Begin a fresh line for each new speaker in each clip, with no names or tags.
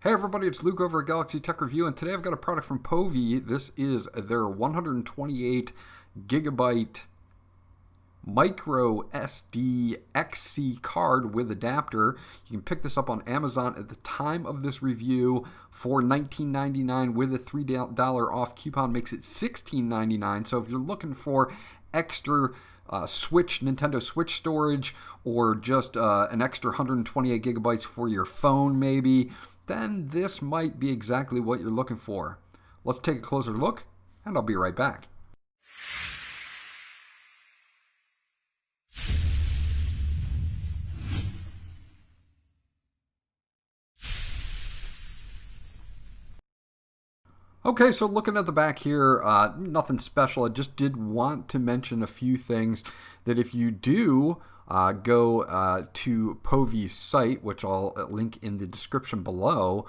Hey everybody, it's Luke over at Galaxy Tech Review, and today I've got a product from Povy. This is their 128 gigabyte micro SD XC card with adapter. You can pick this up on Amazon at the time of this review for $19.99 with a $3 off coupon, makes it $16.99. So if you're looking for extra Nintendo Switch storage, or just an extra 128 gigabytes for your phone maybe, then this might be exactly what you're looking for. Let's take a closer look, and I'll be right back. Okay, so looking at the back here, nothing special. I just did want to mention a few things that if you do go to Povy's site, which I'll link in the description below,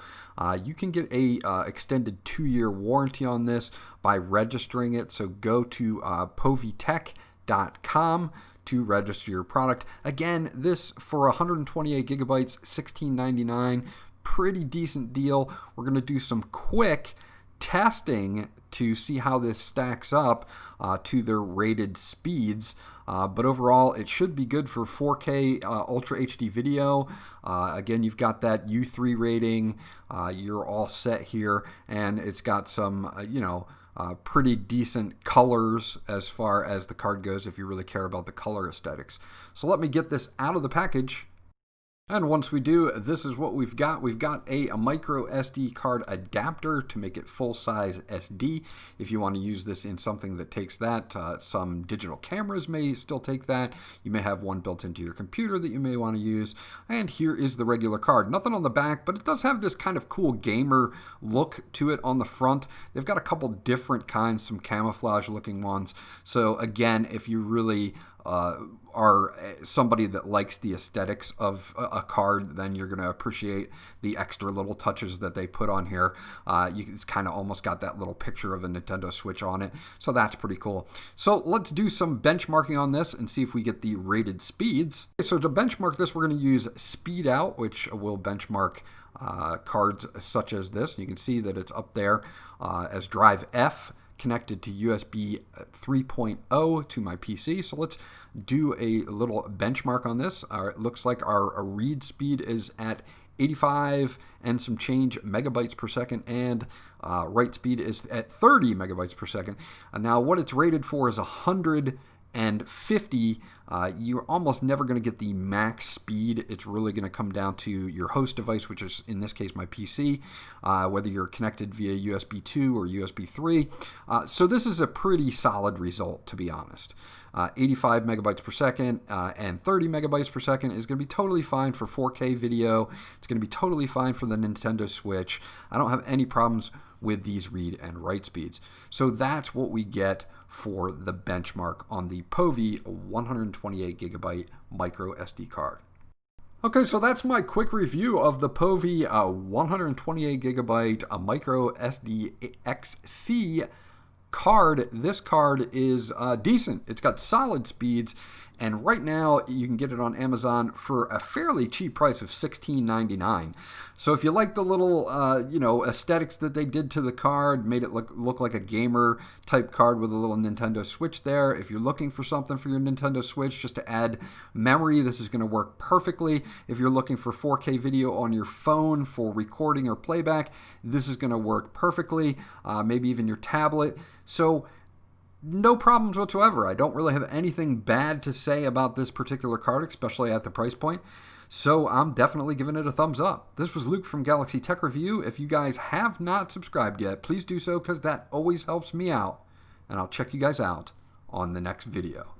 you can get a extended 2-year warranty on this by registering it. So go to povytech.com to register your product. Again, this for 128 gigabytes, $16.99, pretty decent deal. We're going to do some quick testing to see how this stacks up to their rated speeds, but overall it should be good for 4K Ultra HD video. Again, you've got that U3 rating, you're all set here, and it's got some pretty decent colors as far as the card goes if you really care about the color aesthetics. So let me get this out of the package. And once we do, this is what we've got. We've got a micro SD card adapter to make it full-size SD. If you want to use this in something that takes that, some digital cameras may still take that. You may have one built into your computer that you may want to use. And here is the regular card. Nothing on the back, but it does have this kind of cool gamer look to it on the front. They've got a couple different kinds, some camouflage-looking ones. So again, if you really are somebody that likes the aesthetics of a card, then you're going to appreciate the extra little touches that they put on here. It's kind of almost got that little picture of a Nintendo Switch on it, so that's pretty cool. So let's do some benchmarking on this and see if we get the rated speeds. Okay, so to benchmark this, we're going to use Speed Out, which will benchmark cards such as this. You can see that it's up there as Drive F, connected to USB 3.0 to my PC. So let's do a little benchmark on this. It looks like our read speed is at 85 and some change megabytes per second, and write speed is at 30 megabytes per second. Now what it's rated for is 150. You're almost never going to get the max speed. It's really going to come down to your host device, which is in this case my PC, whether you're connected via USB 2 or USB 3. So this is a pretty solid result, to be honest. 85 megabytes per second and 30 megabytes per second is going to be totally fine for 4K video. It's going to be totally fine for the Nintendo Switch. I don't have any problems with these read and write speeds. So that's what we get for the benchmark on the Povy 128 gigabyte micro SD card. Okay, so that's my quick review of the Povy 128 gigabyte micro SD XC card. This card is decent. It's got solid speeds, and right now you can get it on Amazon for a fairly cheap price of $16.99. So if you like the little aesthetics that they did to the card, made it look like a gamer type card with a little Nintendo Switch there. If you're looking for something for your Nintendo Switch just to add memory, this is going to work perfectly. If you're looking for 4K video on your phone for recording or playback, this is going to work perfectly. Maybe even your tablet. So no problems whatsoever. I don't really have anything bad to say about this particular card, especially at the price point. So I'm definitely giving it a thumbs up. This was Luke from Galaxy Tech Review. If you guys have not subscribed yet, please do so, because that always helps me out. And I'll check you guys out on the next video.